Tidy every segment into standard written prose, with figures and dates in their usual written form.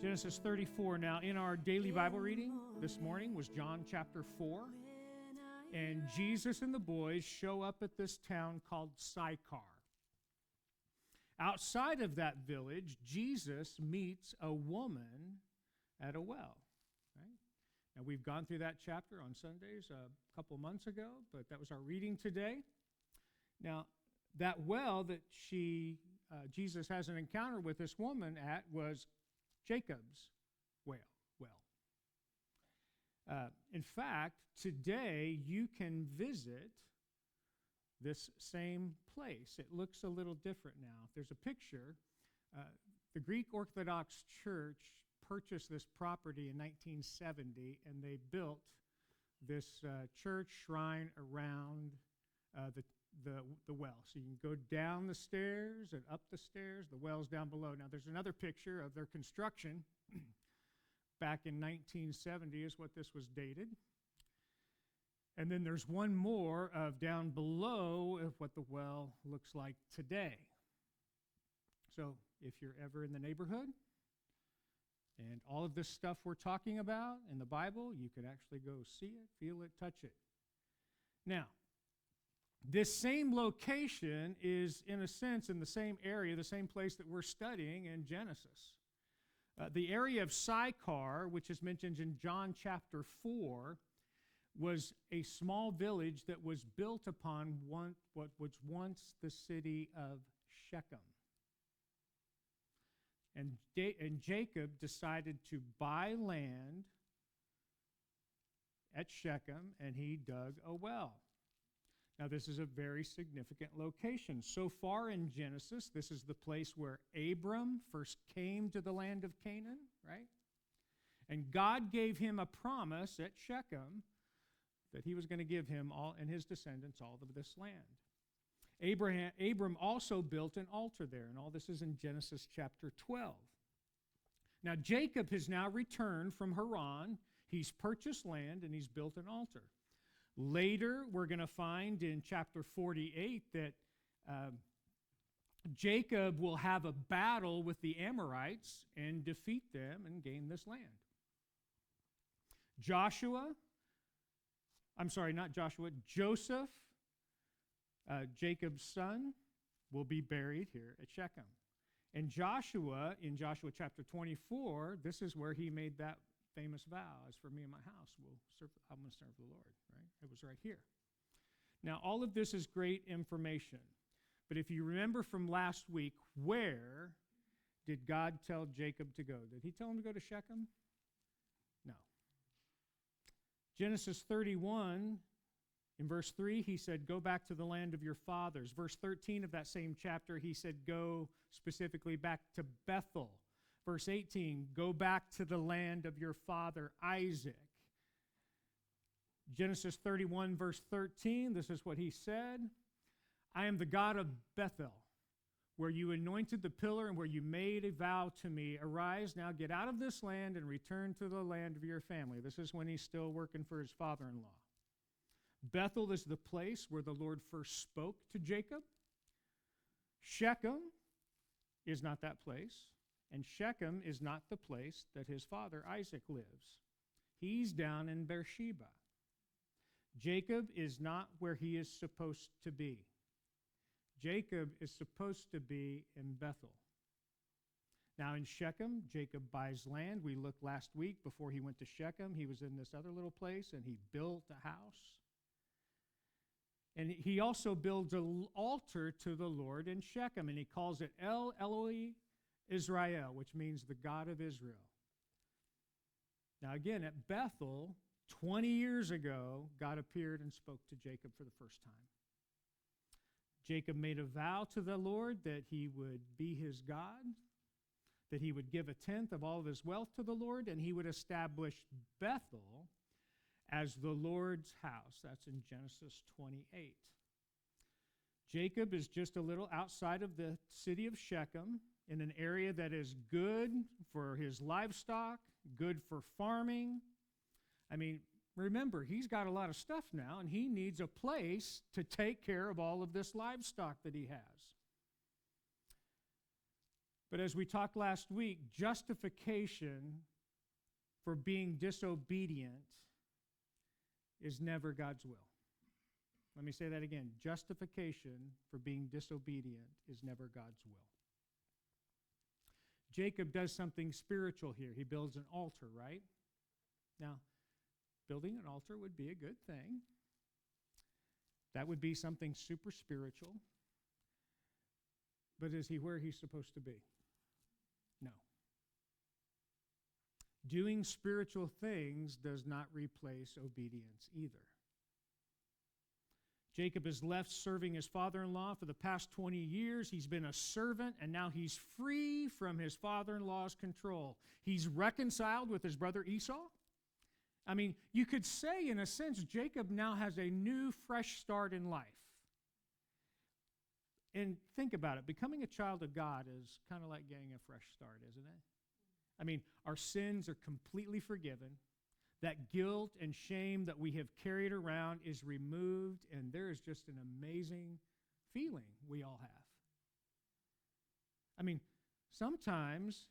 Genesis 34. Now, in our daily Bible reading this morning was John chapter 4. And Jesus and the boys show up at this town called Sychar. Outside of that village, Jesus meets a woman at a well. Right? Now, we've gone through that chapter on Sundays a couple months ago, but that was our reading today. Now, that well that Jesus has an encounter with this woman at was Jacob's well. In fact, today you can visit this same place. It looks a little different now. There's a picture. The Greek Orthodox Church purchased this property in 1970, and they built this church shrine around the well. So you can go down the stairs and up the stairs. The well's down below. Now, there's another picture of their construction. Back in 1970 is what this was dated. And then there's one more of down below of what the well looks like today. So if you're ever in the neighborhood and all of this stuff we're talking about in the Bible, you could actually go see it, feel it, touch it. Now, this same location is, in a sense, in the same area, the same place that we're studying in Genesis. The area of Sychar, which is mentioned in John chapter 4, was a small village that was built upon what was once the city of Shechem. And Jacob decided to buy land at Shechem, and he dug a well. Now, this is a very significant location. So far in Genesis, this is the place where Abram first came to the land of Canaan, right? And God gave him a promise at Shechem that he was going to give him all and his descendants all of this land. Abram also built an altar there, and all this is in Genesis chapter 12. Now, Jacob has now returned from Haran. He's purchased land, and he's built an altar. Later, we're going to find in chapter 48 that Jacob will have a battle with the Amorites and defeat them and gain this land. Joseph, Jacob's son, will be buried here at Shechem. And Joshua, in Joshua chapter 24, this is where he made that famous vow, as for me and my house, I'm going to serve the Lord, right? It was right here. Now, all of this is great information. But if you remember from last week, where did God tell Jacob to go? Did he tell him to go to Shechem? No. Genesis 31, in verse 3, he said, go back to the land of your fathers. Verse 13 of that same chapter, he said, go specifically back to Bethel. Verse 18, go back to the land of your father Isaac. Genesis 31, verse 13, this is what he said. I am the God of Bethel, where you anointed the pillar and where you made a vow to me. Arise, now get out of this land and return to the land of your family. This is when he's still working for his father-in-law. Bethel is the place where the Lord first spoke to Jacob. Shechem is not that place. And Shechem is not the place that his father Isaac lives. He's down in Beersheba. Jacob is not where he is supposed to be. Jacob is supposed to be in Bethel. Now in Shechem, Jacob buys land. We looked last week before he went to Shechem. He was in this other little place, and he built a house. And he also builds an altar to the Lord in Shechem, and he calls it El Eloi Israel, which means the God of Israel. Now again, at Bethel, 20 years ago, God appeared and spoke to Jacob for the first time. Jacob made a vow to the Lord that he would be his God, that he would give a tenth of all of his wealth to the Lord, and he would establish Bethel as the Lord's house. That's in Genesis 28. Jacob is just a little outside of the city of Shechem, in an area that is good for his livestock, good for farming. I mean, remember, he's got a lot of stuff now, and he needs a place to take care of all of this livestock that he has. But as we talked last week, justification for being disobedient is never God's will. Let me say that again. Justification for being disobedient is never God's will. Jacob does something spiritual here. He builds an altar, right? Now, building an altar would be a good thing. That would be something super spiritual. But is he where he's supposed to be? No. Doing spiritual things does not replace obedience either. Jacob is left serving his father-in-law for the past 20 years. He's been a servant, and now he's free from his father-in-law's control. He's reconciled with his brother Esau. I mean, you could say, in a sense, Jacob now has a new, fresh start in life. And think about it. Becoming a child of God is kind of like getting a fresh start, isn't it? I mean, our sins are completely forgiven. That guilt and shame that we have carried around is removed, and there is just an amazing feeling we all have. I mean, sometimes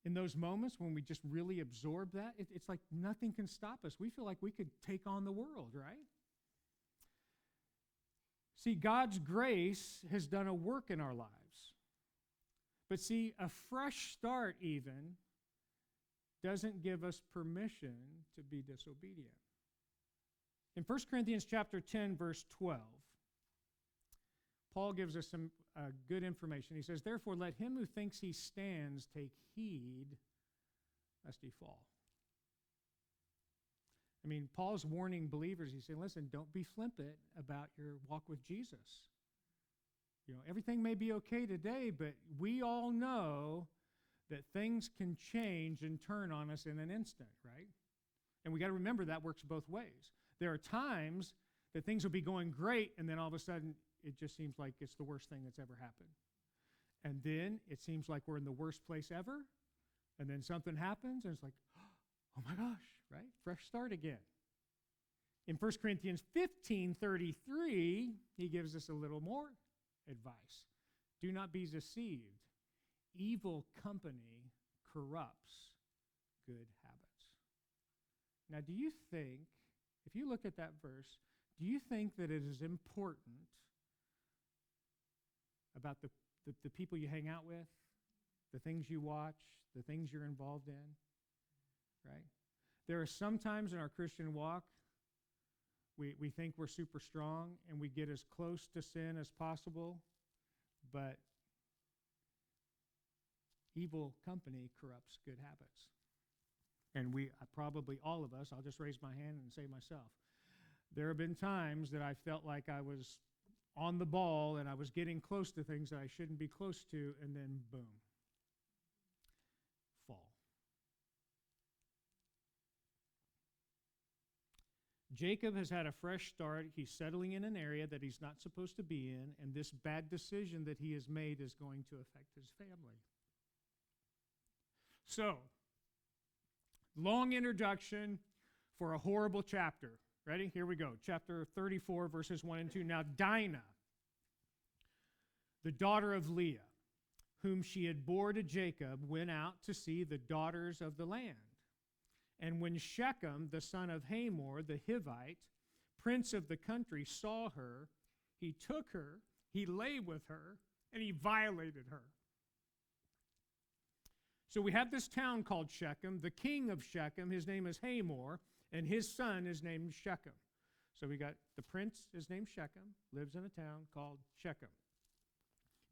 in those moments when we just really absorb that, it's like nothing can stop us. We feel like we could take on the world, right? See, God's grace has done a work in our lives. But see, a fresh start even doesn't give us permission to be disobedient. In 1 Corinthians chapter 10, verse 12, Paul gives us some good information. He says, "Therefore, let him who thinks he stands take heed lest he fall." I mean, Paul's warning believers. He's saying, listen, don't be flippant about your walk with Jesus. You know, everything may be okay today, but we all know that things can change and turn on us in an instant, right? And we got to remember that works both ways. There are times that things will be going great, and then all of a sudden, it just seems like it's the worst thing that's ever happened. And then it seems like we're in the worst place ever, and then something happens, and it's like, oh my gosh, right? Fresh start again. In 1 Corinthians 15:33, he gives us a little more advice. Do not be deceived. Evil company corrupts good habits. Now, do you think, if you look at that verse, do you think that it is important about the people you hang out with, the things you watch, the things you're involved in, right? There are some times in our Christian walk we think we're super strong and we get as close to sin as possible, but evil company corrupts good habits. And probably all of us, I'll just raise my hand and say myself, there have been times that I felt like I was on the ball and I was getting close to things that I shouldn't be close to, and then boom, fall. Jacob has had a fresh start. He's settling in an area that he's not supposed to be in, and this bad decision that he has made is going to affect his family. So, long introduction for a horrible chapter. Ready? Here we go. Chapter 34, verses 1 and 2. Now, Dinah, the daughter of Leah, whom she had bore to Jacob, went out to see the daughters of the land. And when Shechem, the son of Hamor, the Hivite, prince of the country, saw her, he took her, he lay with her, and he violated her. So we have this town called Shechem. The king of Shechem, his name is Hamor, and his son is named Shechem. So we got the prince is named Shechem, lives in a town called Shechem.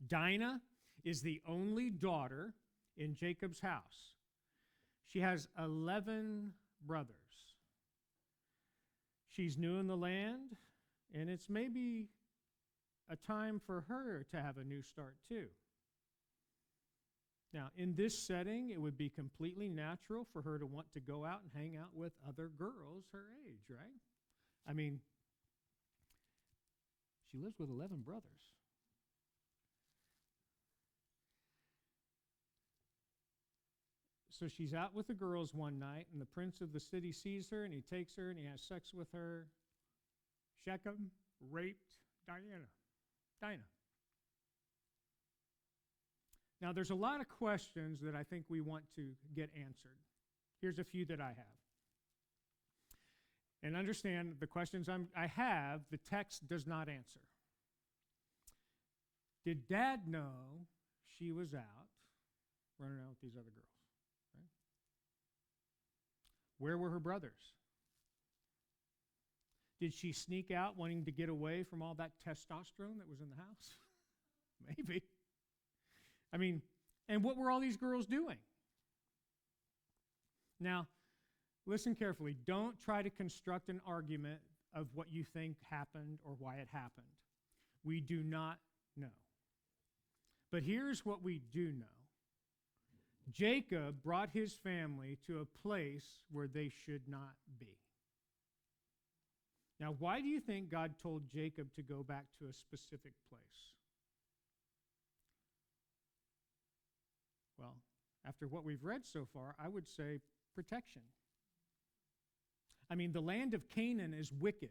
Dinah is the only daughter in Jacob's house. She has 11 brothers. She's new in the land, and it's maybe a time for her to have a new start too. Now, in this setting, it would be completely natural for her to want to go out and hang out with other girls her age, right? I mean, she lives with 11 brothers. So she's out with the girls one night, and the prince of the city sees her, and he takes her, and he has sex with her. Shechem raped Dinah. Now, there's a lot of questions that I think we want to get answered. Here's a few that I have. And understand the questions I have, the text does not answer. Did Dad know she was out running out with these other girls? Right? Where were her brothers? Did she sneak out wanting to get away from all that testosterone that was in the house? Maybe. I mean, and what were all these girls doing? Now, listen carefully. Don't try to construct an argument of what you think happened or why it happened. We do not know. But here's what we do know. Jacob brought his family to a place where they should not be. Now, why do you think God told Jacob to go back to a specific place? Well, after what we've read so far, I would say protection. I mean, the land of Canaan is wicked.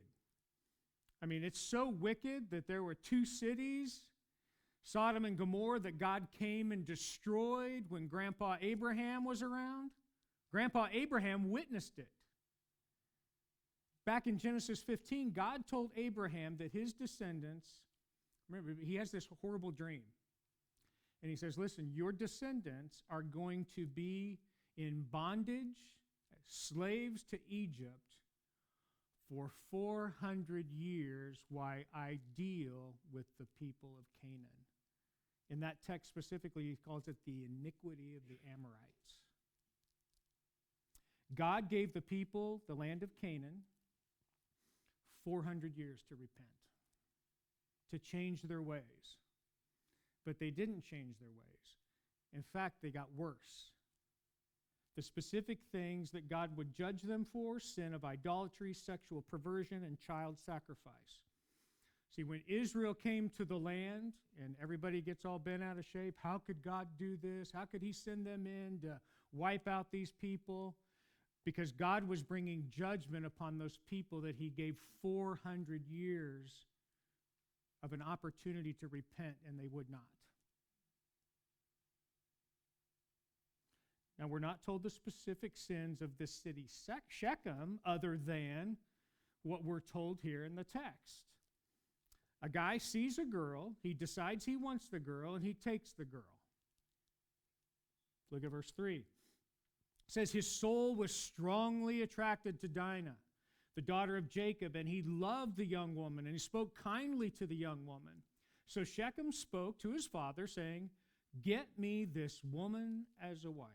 I mean, it's so wicked that there were two cities, Sodom and Gomorrah, that God came and destroyed when Grandpa Abraham was around. Grandpa Abraham witnessed it. Back in Genesis 15, God told Abraham that his descendants, remember, he has this horrible dream. And he says, listen, your descendants are going to be in bondage, slaves to Egypt, for 400 years while I deal with the people of Canaan. In that text specifically, he calls it the iniquity of the Amorites. God gave the people, the land of Canaan, 400 years to repent, to change their ways. But they didn't change their ways. In fact, they got worse. The specific things that God would judge them for: sin of idolatry, sexual perversion, and child sacrifice. See, when Israel came to the land and everybody gets all bent out of shape, how could God do this? How could he send them in to wipe out these people? Because God was bringing judgment upon those people that he gave 400 years of an opportunity to repent, and they would not. Now, we're not told the specific sins of this city, Shechem, other than what we're told here in the text. A guy sees a girl, he decides he wants the girl, and he takes the girl. Look at verse 3. It says, his soul was strongly attracted to Dinah, the daughter of Jacob, and he loved the young woman, and he spoke kindly to the young woman. So Shechem spoke to his father, saying, get me this woman as a wife.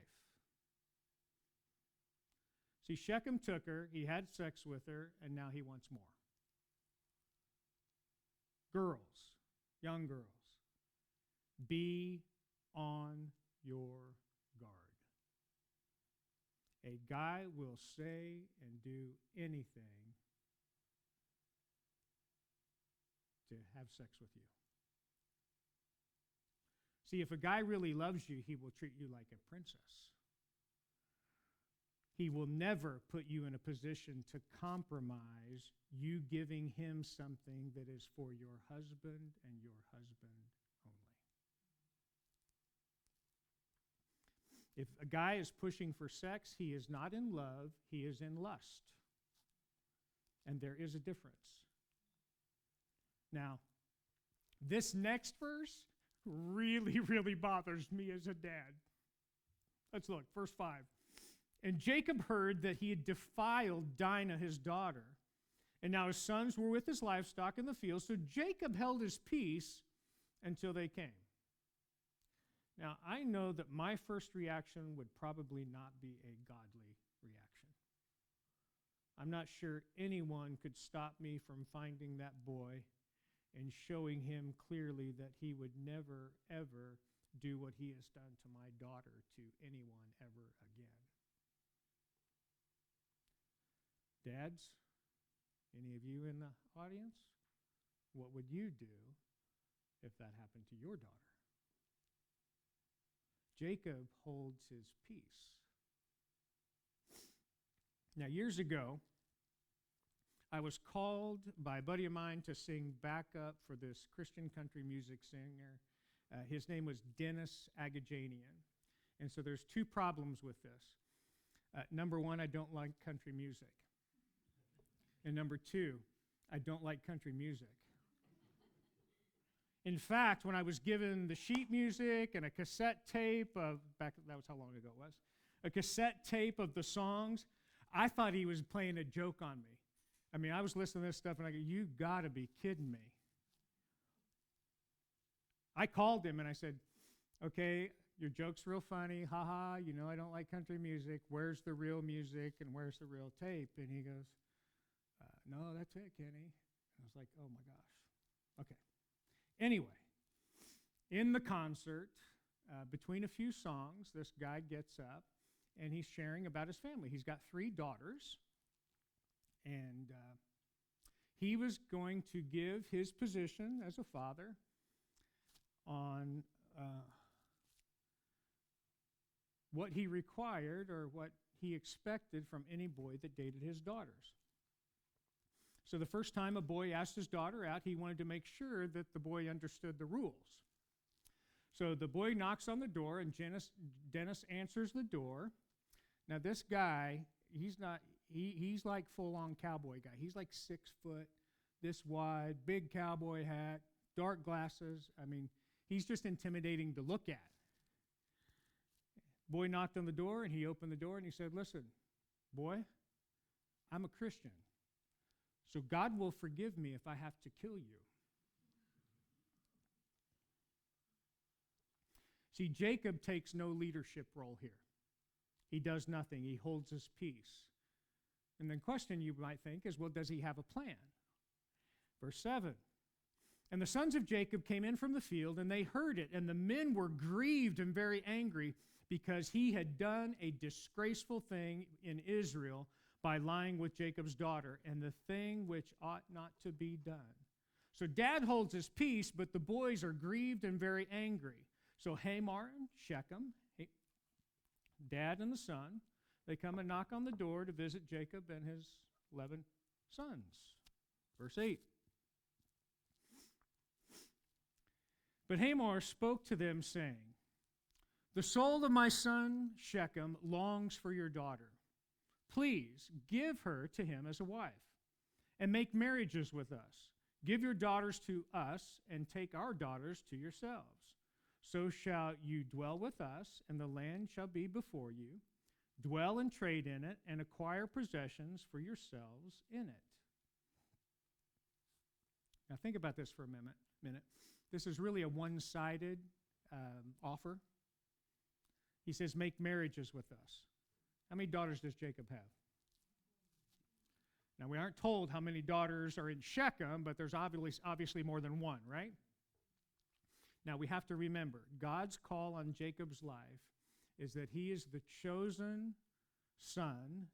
See, Shechem took her, he had sex with her, and now he wants more. Girls, young girls, be on your guard. A guy will say and do anything to have sex with you. See, if a guy really loves you, he will treat you like a princess. He will never put you in a position to compromise you giving him something that is for your husband and your husband only. If a guy is pushing for sex, he is not in love, he is in lust. And there is a difference. Now, this next verse really, really bothers me as a dad. Let's look, verse 5. And Jacob heard that he had defiled Dinah, his daughter, and now his sons were with his livestock in the field. So Jacob held his peace until they came. Now, I know that my first reaction would probably not be a godly reaction. I'm not sure anyone could stop me from finding that boy and showing him clearly that he would never, ever do what he has done to my daughter to anyone ever again. Dads, any of you in the audience, what would you do if that happened to your daughter? Jacob holds his peace. Now, years ago, I was called by a buddy of mine to sing backup for this Christian country music singer. His name was Dennis Agajanian. And so there's two problems with this. Number one, I don't like country music. And number two, I don't like country music. In fact, when I was given the sheet music and a cassette tape of, that was how long ago it was, a cassette tape of the songs, I thought he was playing a joke on me. I mean, I was listening to this stuff and I go, you gotta be kidding me. I called him and I said, okay, your joke's real funny, haha, you know I don't like country music, where's the real music and where's the real tape? And he goes, no, that's it, Kenny. I was like, oh my gosh. Okay. Anyway, in the concert, between a few songs, this guy gets up and he's sharing about his family. He's got 3 daughters, and he was going to give his position as a father on what he required or what he expected from any boy that dated his daughters. So the first time a boy asked his daughter out, he wanted to make sure that the boy understood the rules. So the boy knocks on the door, and Dennis answers the door. Now this guy, he's like full-on cowboy guy. He's like 6 foot, this wide, big cowboy hat, dark glasses. I mean, he's just intimidating to look at. Boy knocked on the door, and he opened the door, and he said, listen, boy, I'm a Christian, so God will forgive me if I have to kill you. See, Jacob takes no leadership role here. He does nothing. He holds his peace. And the question you might think is, well, does he have a plan? Verse 7. And the sons of Jacob came in from the field, and they heard it, and the men were grieved and very angry because he had done a disgraceful thing in Israel by lying with Jacob's daughter, and the thing which ought not to be done. So dad holds his peace, but the boys are grieved and very angry. So Hamor and Shechem, dad and the son, they come and knock on the door to visit Jacob and his 11 sons. Verse 8. But Hamor spoke to them, saying, the soul of my son Shechem longs for your daughter. Please give her to him as a wife, and make marriages with us. Give your daughters to us, and take our daughters to yourselves. So shall you dwell with us, and the land shall be before you. Dwell and trade in it, and acquire possessions for yourselves in it. Now think about this for a minute. This is really a one-sided offer. He says, make marriages with us. How many daughters does Jacob have? Now, we aren't told how many daughters are in Shechem, but there's obviously more than one, right? Now, we have to remember, God's call on Jacob's life is that he is the chosen son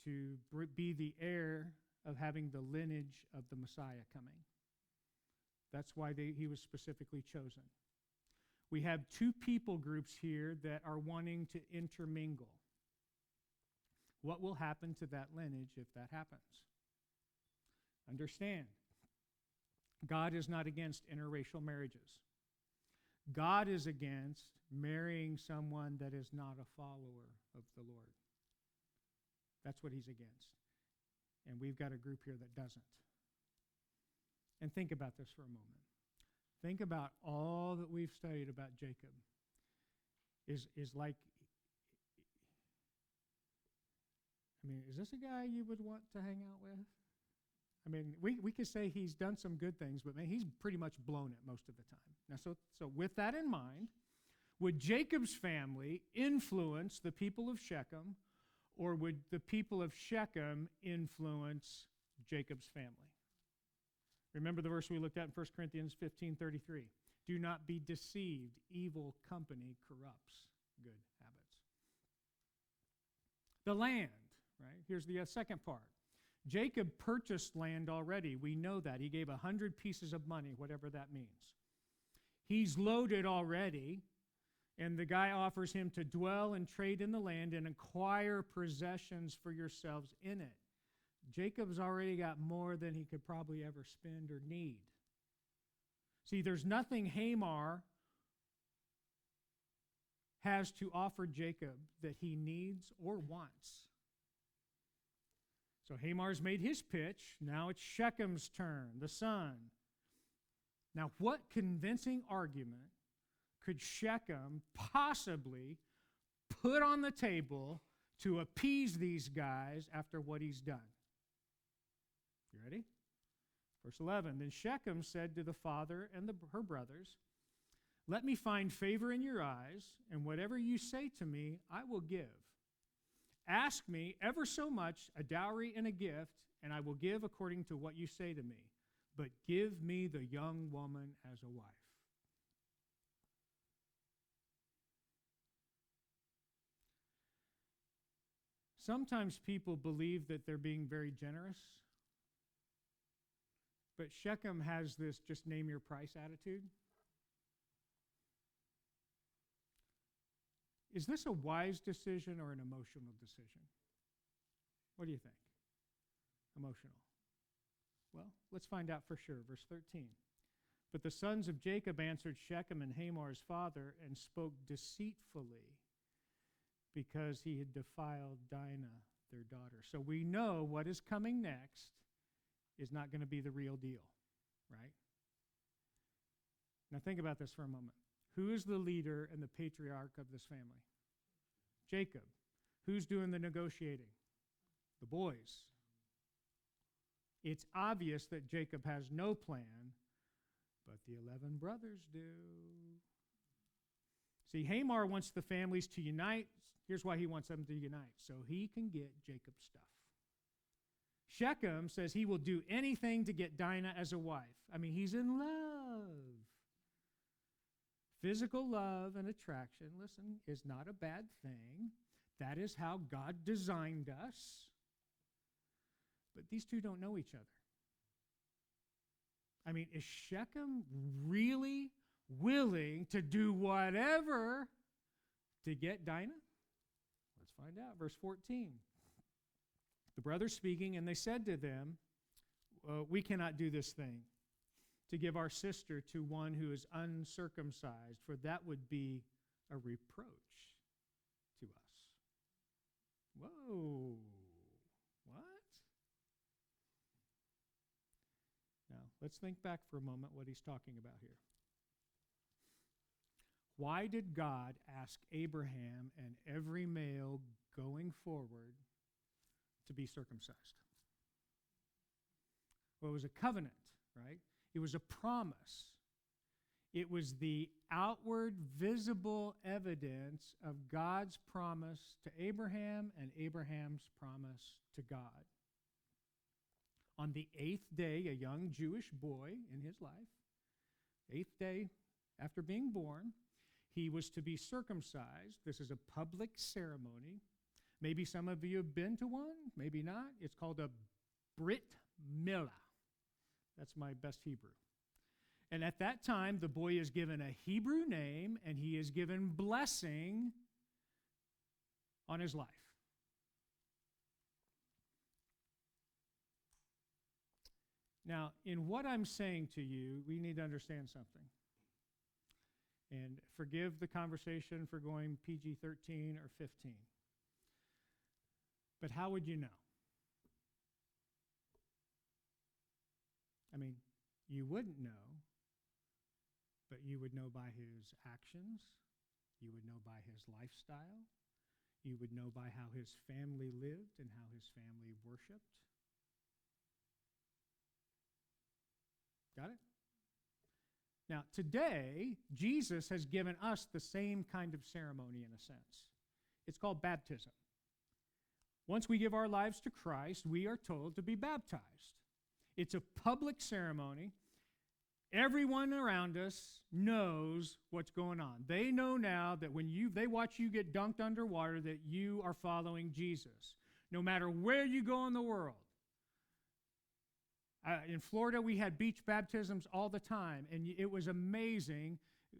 to be the heir of having the lineage of the Messiah coming. That's why he was specifically chosen. We have 2 people groups here that are wanting to intermingle. What will happen to that lineage if that happens? Understand, God is not against interracial marriages. God is against marrying someone that is not a follower of the Lord. That's what he's against. And we've got a group here that doesn't. And think about this for a moment. Think about all that we've studied about Jacob is like, I mean, is this a guy you would want to hang out with? I mean, we could say he's done some good things, but man, he's pretty much blown it most of the time. Now, so with that in mind, would Jacob's family influence the people of Shechem, or would the people of Shechem influence Jacob's family? Remember the verse we looked at in 1 Corinthians 15:33. Do not be deceived. Evil company corrupts good habits. The land, right? Here's the second part. Jacob purchased land already. We know that. He gave 100 pieces of money, whatever that means. He's loaded already, and the guy offers him to dwell and trade in the land and acquire possessions for yourselves in it. Jacob's already got more than he could probably ever spend or need. See, there's nothing Hamor has to offer Jacob that he needs or wants. So Hamar's made his pitch. Now it's Shechem's turn, the son. Now, what convincing argument could Shechem possibly put on the table to appease these guys after what he's done? You ready? Verse 11, then Shechem said to the father and her brothers, let me find favor in your eyes, and whatever you say to me, I will give. Ask me ever so much, a dowry and a gift, and I will give according to what you say to me. But give me the young woman as a wife. Sometimes people believe that they're being very generous, but Shechem has this just name your price attitude. Is this a wise decision or an emotional decision? What do you think? Emotional. Well, let's find out for sure. Verse 13. But the sons of Jacob answered Shechem and Hamar's father and spoke deceitfully because he had defiled Dinah, their daughter. So we know what is coming next is not going to be the real deal, right? Now think about this for a moment. Who is the leader and the patriarch of this family? Jacob. Who's doing the negotiating? The boys. It's obvious that Jacob has no plan, but the 11 brothers do. See, Hamor wants the families to unite. Here's why he wants them to unite, so he can get Jacob's stuff. Shechem says he will do anything to get Dinah as a wife. I mean, he's in love. Physical love and attraction, listen, is not a bad thing. That is how God designed us. But these two don't know each other. I mean, is Shechem really willing to do whatever to get Dinah? Let's find out. Verse 14. The brothers speaking, and they said to them, we cannot do this thing, to give our sister to one who is uncircumcised, for that would be a reproach to us. Whoa. What? Now, let's think back for a moment what he's talking about here. Why did God ask Abraham and every male going forward to be circumcised? Well, it was a covenant, right? It was a promise. It was the outward, visible evidence of God's promise to Abraham and Abraham's promise to God. On the 8th day, a young Jewish boy in his life, 8th day after being born, he was to be circumcised. This is a public ceremony. Maybe some of you have been to one, maybe not. It's called a Brit Milah. That's my best Hebrew. And at that time, the boy is given a Hebrew name, and he is given blessing on his life. Now, in what I'm saying to you, we need to understand something. And forgive the conversation for going PG-13 or 15. But how would you know? I mean, you wouldn't know, but you would know by his actions. You would know by his lifestyle. You would know by how his family lived and how his family worshiped. Got it? Now, today, Jesus has given us the same kind of ceremony in a sense. It's called baptism. Once we give our lives to Christ, we are told to be baptized. It's a public ceremony. Everyone around us knows what's going on. They know now that when they watch you get dunked underwater, that you are following Jesus, no matter where you go in the world. In Florida, we had beach baptisms all the time, and it was amazing.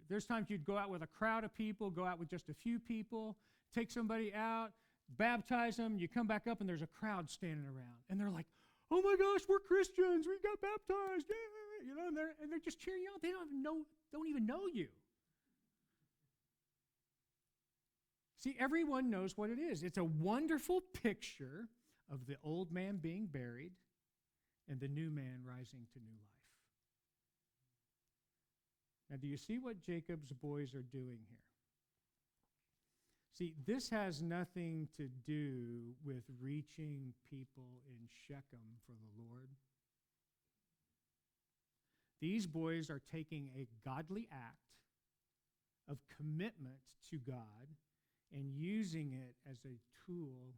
There's times you'd go out with a crowd of people, go out with just a few people, take somebody out, baptize them, you come back up, and there's a crowd standing around. And they're like, oh my gosh, we're Christians, we got baptized, yay! and they're just cheering you on. They don't even know you. See, everyone knows what it is. It's a wonderful picture of the old man being buried and the new man rising to new life. Now, do you see what Jacob's boys are doing here? See, this has nothing to do with reaching people in Shechem for the Lord. These boys are taking a godly act of commitment to God and using it as a tool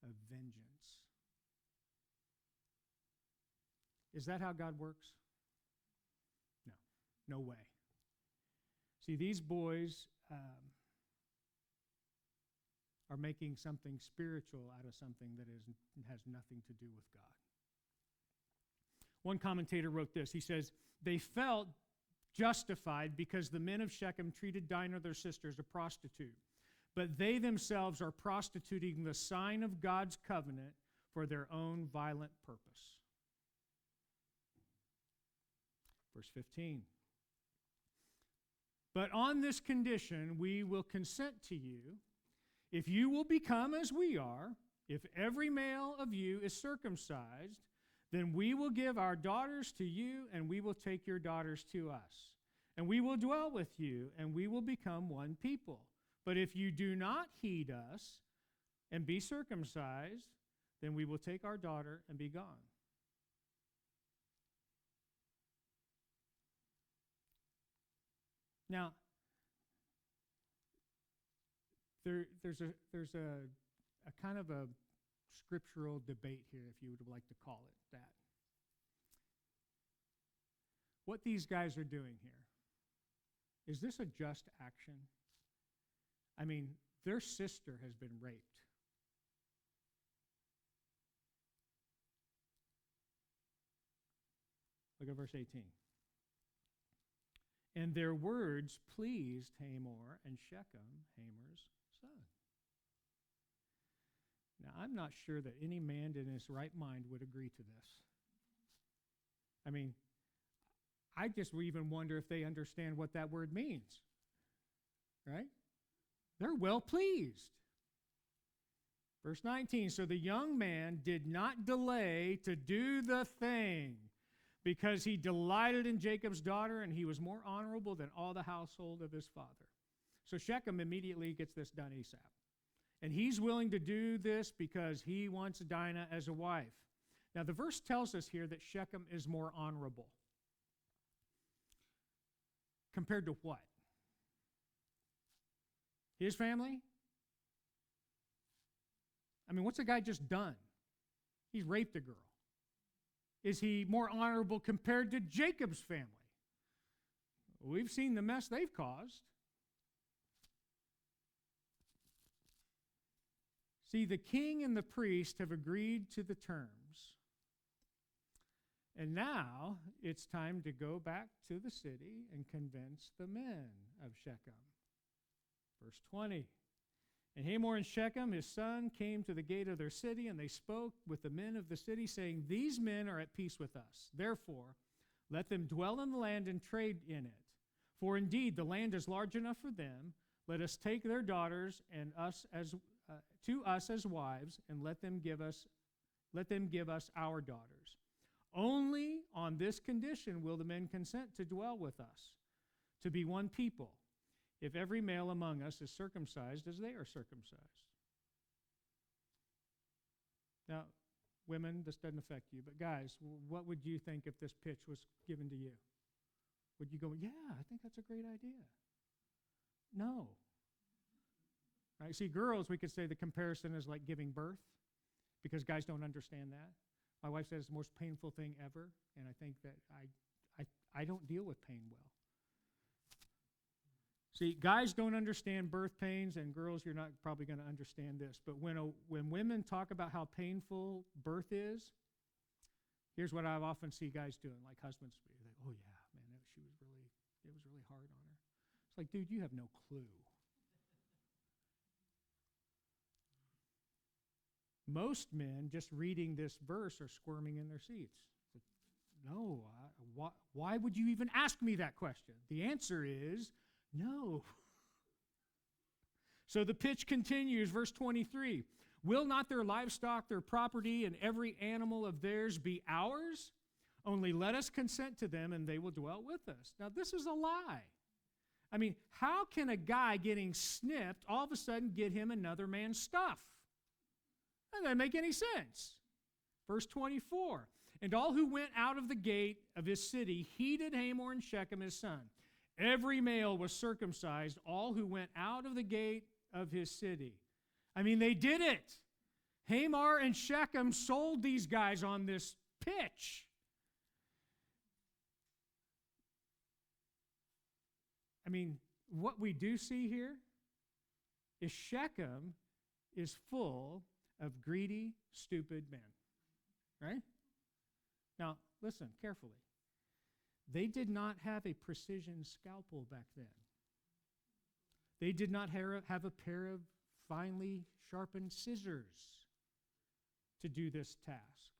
of vengeance. Is that how God works? No, no way. See, these boys are making something spiritual out of something that has nothing to do with God. One commentator wrote this. He says, they felt justified because the men of Shechem treated Dinah, their sister, as a prostitute. But they themselves are prostituting the sign of God's covenant for their own violent purpose. Verse 15. But on this condition we will consent to you, if you will become as we are, if every male of you is circumcised, then we will give our daughters to you, and we will take your daughters to us. And we will dwell with you, and we will become one people. But if you do not heed us and be circumcised, then we will take our daughter and be gone. Now, there's a kind of a scriptural debate here, if you would like to call it that. What these guys are doing here, is this a just action? I mean, their sister has been raped. Look at verse 18. And their words pleased Hamor and Shechem, Hamor's son. Now, I'm not sure that any man in his right mind would agree to this. I mean, I just even wonder if they understand what that word means. Right? They're well pleased. Verse 19, so the young man did not delay to do the thing, because he delighted in Jacob's daughter, and he was more honorable than all the household of his father. So Shechem immediately gets this done ASAP. And he's willing to do this because he wants Dinah as a wife. Now, the verse tells us here that Shechem is more honorable. Compared to what? His family? I mean, what's the guy just done? He's raped a girl. Is he more honorable compared to Jacob's family? We've seen the mess they've caused. See, the king and the priest have agreed to the terms. And now it's time to go back to the city and convince the men of Shechem. Verse 20. And Hamor and Shechem, his son, came to the gate of their city, and they spoke with the men of the city, saying, these men are at peace with us. Therefore, let them dwell in the land and trade in it. For indeed, the land is large enough for them. Let us take their daughters and to us as wives, and let them give us our daughters. Only on this condition will the men consent to dwell with us, to be one people, if every male among us is circumcised as they are circumcised. Now, women, this doesn't affect you, but guys, what would you think if this pitch was given to you? Would you go, yeah, I think that's a great idea? No. Right? See, girls, we could say the comparison is like giving birth, because guys don't understand that. My wife says it's the most painful thing ever, and I think that I don't deal with pain well. See, guys don't understand birth pains, and girls, you're not probably going to understand this. But when women talk about how painful birth is, here's what I've often see guys doing, like husbands. They go, oh yeah, man, it was really hard on her. It's like, dude, you have no clue. Most men, just reading this verse, are squirming in their seats. No, why would you even ask me that question? The answer is no. So the pitch continues, verse 23. Will not their livestock, their property, and every animal of theirs be ours? Only let us consent to them, and they will dwell with us. Now, this is a lie. I mean, how can a guy getting snipped all of a sudden get him another man's stuff? That doesn't make any sense. Verse 24. And all who went out of the gate of his city heeded Hamor and Shechem his son. Every male was circumcised, all who went out of the gate of his city. I mean, they did it. Hamor and Shechem sold these guys on this pitch. I mean, what we do see here is Shechem is full of greedy, stupid men, right? Now, listen carefully. They did not have a precision scalpel back then. They did not have a pair of finely sharpened scissors to do this task.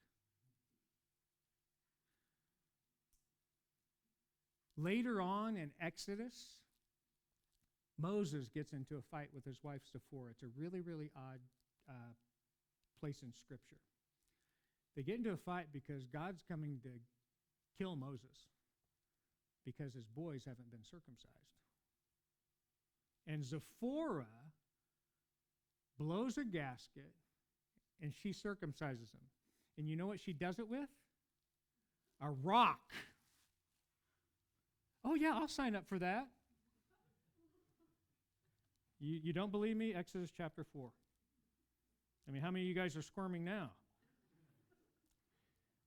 Later on in Exodus, Moses gets into a fight with his wife Zipporah. It's a really, really odd place in Scripture. They get into a fight because God's coming to kill Moses because his boys haven't been circumcised. And Zipporah blows a gasket, and she circumcises him. And you know what she does it with? A rock. Oh, yeah, I'll sign up for that. You don't believe me? Exodus chapter 4. I mean, how many of you guys are squirming now?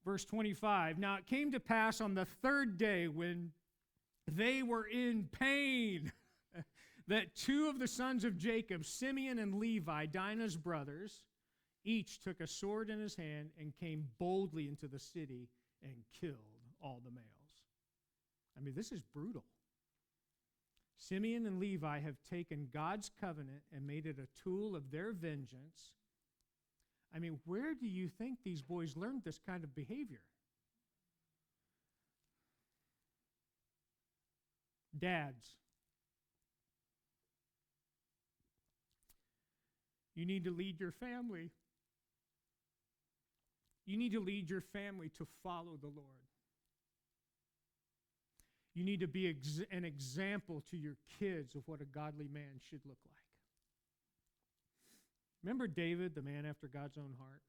Verse 25. Now it came to pass on the third day when they were in pain that two of the sons of Jacob, Simeon and Levi, Dinah's brothers, each took a sword in his hand and came boldly into the city and killed all the males. I mean, this is brutal. Simeon and Levi have taken God's covenant and made it a tool of their vengeance. I mean, where do you think these boys learned this kind of behavior? Dads, you need to lead your family. You need to lead your family to follow the Lord. You need to be an example to your kids of what a godly man should look like. Remember David, the man after God's own heart?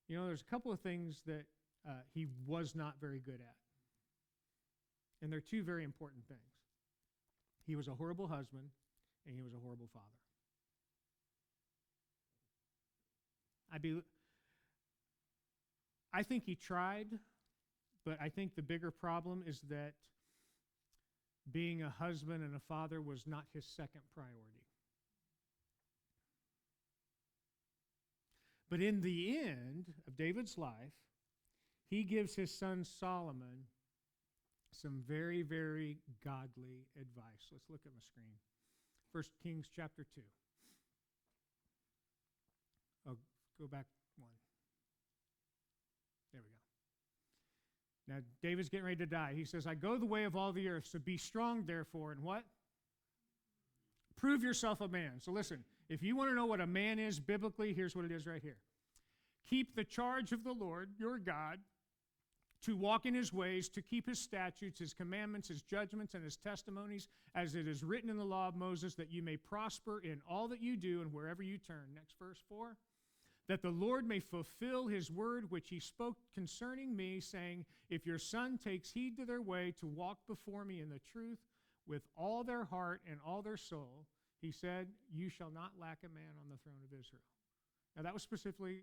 You know, there's a couple of things that he was not very good at. And they're two very important things. He was a horrible husband, and he was a horrible father. I think he tried, but I think the bigger problem is that being a husband and a father was not his second priority. But in the end of David's life, he gives his son Solomon some very, very godly advice. Let's look at my screen. 1 Kings chapter 2. Oh, go back one. There we go. Now, David's getting ready to die. He says, I go the way of all the earth, so be strong, therefore, and what? Prove yourself a man. So listen, if you want to know what a man is biblically, here's what it is right here. Keep the charge of the Lord, your God, to walk in his ways, to keep his statutes, his commandments, his judgments, and his testimonies, as it is written in the law of Moses, that you may prosper in all that you do and wherever you turn. Next verse 4. That the Lord may fulfill his word which he spoke concerning me, saying, if your son takes heed to their way to walk before me in the truth with all their heart and all their soul, he said, you shall not lack a man on the throne of Israel. Now that was specifically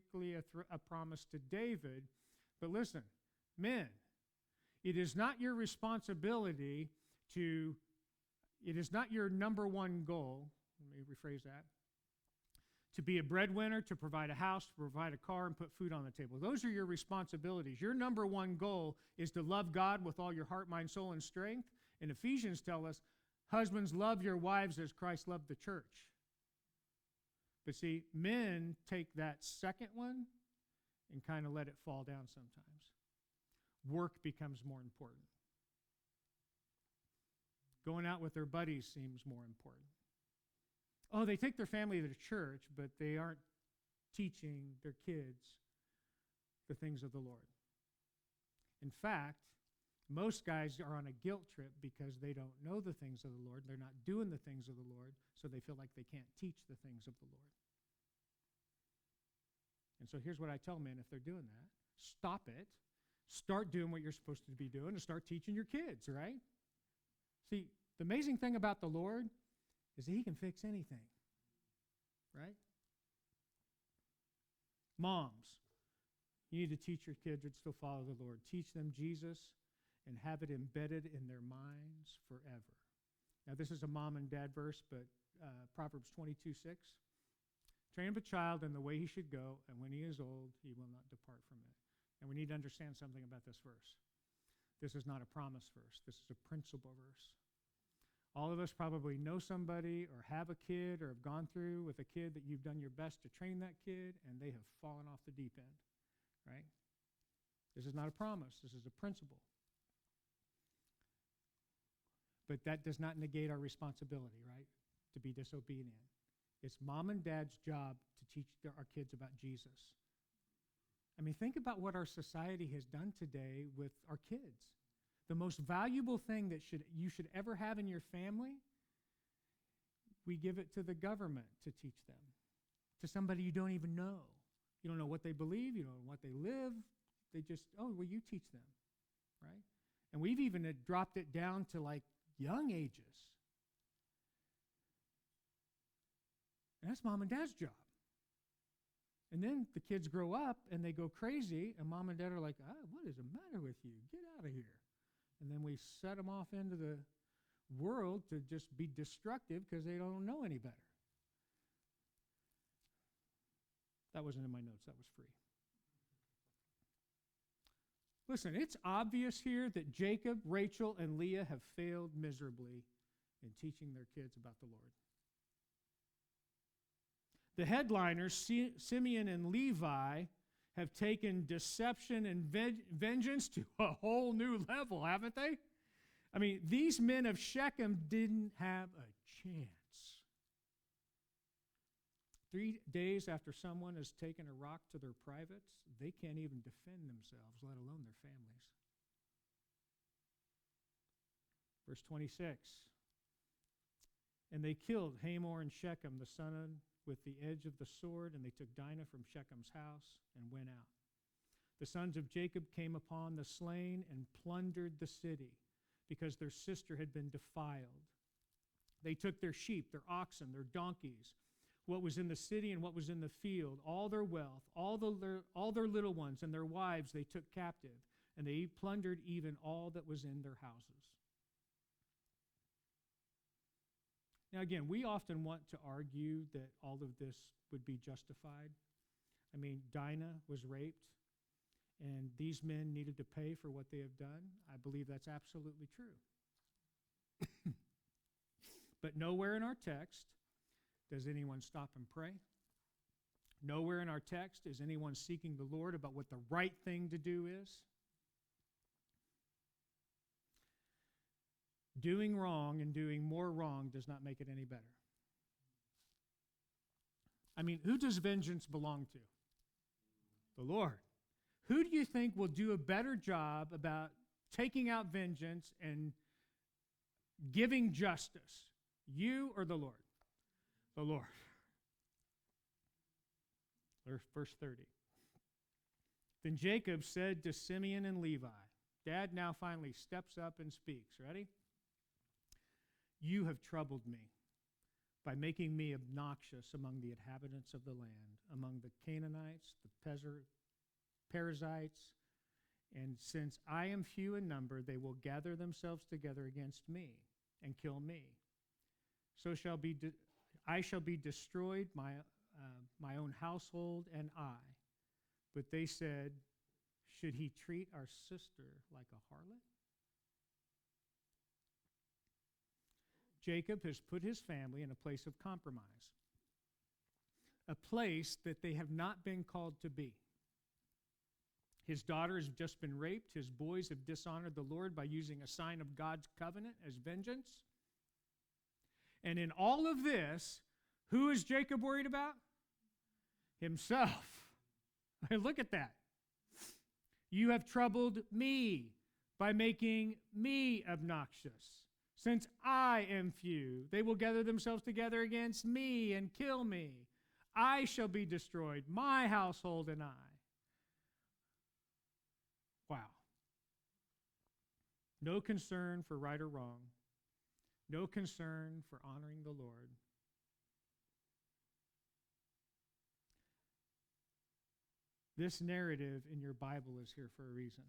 a promise to David, but listen, men, it is not your responsibility it is not your number one goal, let me rephrase that, to be a breadwinner, to provide a house, to provide a car, and put food on the table. Those are your responsibilities. Your number one goal is to love God with all your heart, mind, soul, and strength. And Ephesians tell us, husbands, love your wives as Christ loved the church. But see, men take that second one and kind of let it fall down sometimes. Work becomes more important. Going out with their buddies seems more important. Oh, they take their family to church, but they aren't teaching their kids the things of the Lord. In fact, most guys are on a guilt trip because they don't know the things of the Lord. They're not doing the things of the Lord, so they feel like they can't teach the things of the Lord. And so here's what I tell men if they're doing that. Stop it. Start doing what you're supposed to be doing and start teaching your kids, right? See, the amazing thing about the Lord is that he can fix anything, right? Moms, you need to teach your kids to still follow the Lord. Teach them Jesus and have it embedded in their minds forever. Now, this is a mom and dad verse, but Proverbs 22:6. Train up a child in the way he should go, and when he is old, he will not depart from it. And we need to understand something about this verse. This is not a promise verse. This is a principle verse. All of us probably know somebody or have a kid or have gone through with a kid that you've done your best to train that kid, and they have fallen off the deep end, right? This is not a promise. This is a principle. But that does not negate our responsibility, right, to be disobedient. It's mom and dad's job to teach our kids about Jesus. I mean, think about what our society has done today with our kids. The most valuable thing that you should ever have in your family, we give it to the government to teach them, to somebody you don't even know. You don't know what they believe, you don't know what they live. They just, oh, well, you teach them, right? And we've even dropped it down to like young ages. And that's mom and dad's job. And then the kids grow up and they go crazy, and mom and dad are like, what is the matter with you? Get out of here. And then we set them off into the world to just be destructive because they don't know any better. That wasn't in my notes. That was free. Listen, it's obvious here that Jacob, Rachel, and Leah have failed miserably in teaching their kids about the Lord. The headliners, Simeon and Levi, have taken deception and vengeance to a whole new level, haven't they? I mean, these men of Shechem didn't have a chance. 3 days after someone has taken a rock to their privates, they can't even defend themselves, let alone their families. Verse 26. And they killed Hamor and Shechem, the son with the edge of the sword, and they took Dinah from Shechem's house and went out. The sons of Jacob came upon the slain and plundered the city because their sister had been defiled. They took their sheep, their oxen, their donkeys, what was in the city and what was in the field, all their wealth, all their little ones and their wives they took captive, and they plundered even all that was in their houses. Now again, we often want to argue that all of this would be justified. I mean, Dinah was raped, and these men needed to pay for what they have done. I believe that's absolutely true. But nowhere in our text does anyone stop and pray. Nowhere in our text is anyone seeking the Lord about what the right thing to do is. Doing wrong and doing more wrong does not make it any better. I mean, who does vengeance belong to? The Lord. Who do you think will do a better job about taking out vengeance and giving justice? You or the Lord? The Lord. Verse 30. Then Jacob said to Simeon and Levi, Dad now finally steps up and speaks. Ready? You have troubled me by making me obnoxious among the inhabitants of the land, among the Canaanites, the Perizzites, and since I am few in number, they will gather themselves together against me and kill me. So I shall be destroyed, my own household and I. But they said, should he treat our sister like a harlot? Jacob has put his family in a place of compromise, a place that they have not been called to be. His daughter has just been raped. His boys have dishonored the Lord by using a sign of God's covenant as vengeance. And in all of this, who is Jacob worried about? Himself. Look at that. You have troubled me by making me obnoxious. Since I am few, they will gather themselves together against me and kill me. I shall be destroyed, my household and I. Wow. No concern for right or wrong. No concern for honoring the Lord. This narrative in your Bible is here for a reason.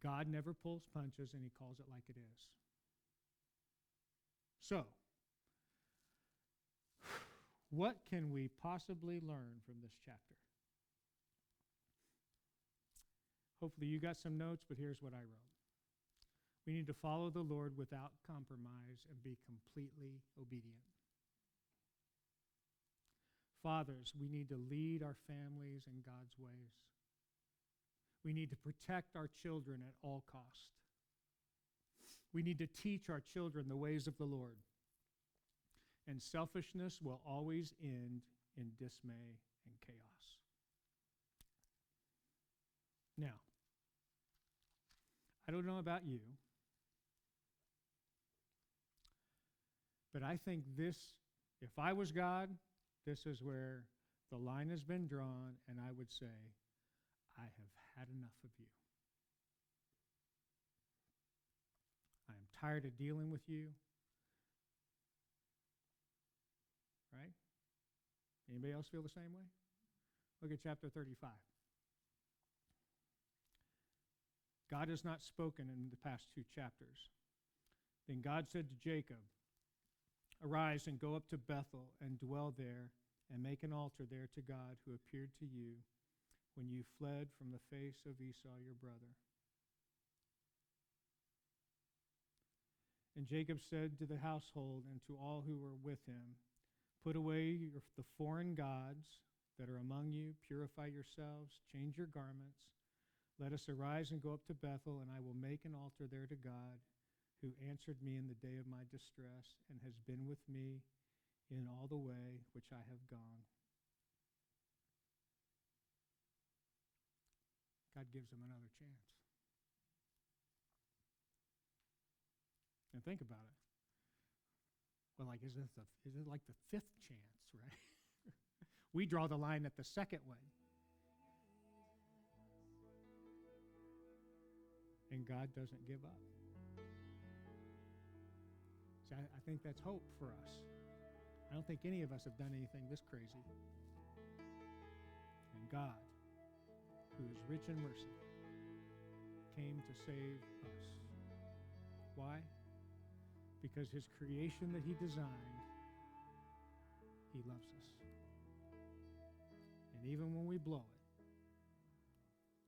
God never pulls punches, and he calls it like it is. So, what can we possibly learn from this chapter? Hopefully you got some notes, but here's what I wrote. We need to follow the Lord without compromise and be completely obedient. Fathers, we need to lead our families in God's ways. We need to protect our children at all cost. We need to teach our children the ways of the Lord. And selfishness will always end in dismay and chaos. Now, I don't know about you, but I think this, if I was God, this is where the line has been drawn, and I would say, I have had enough of you. I am tired of dealing with you. Right? Anybody else feel the same way? Look at chapter 35. God has not spoken in the past 2 chapters. Then God said to Jacob, "Arise and go up to Bethel and dwell there and make an altar there to God who appeared to you when you fled from the face of Esau your brother." And Jacob said to the household and to all who were with him, "Put away the foreign gods that are among you, purify yourselves, change your garments. Let us arise and go up to Bethel, and I will make an altar there to God, who answered me in the day of my distress and has been with me in all the way which I have gone." God gives him another chance. And think about it. Well, like, is it like the 5th chance, right? We draw the line at the second one. And God doesn't give up. See, I think that's hope for us. I don't think any of us have done anything this crazy. And God, who is rich in mercy, came to save us. Why? Because his creation that he designed, he loves us. And even when we blow it,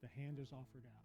the hand is offered out.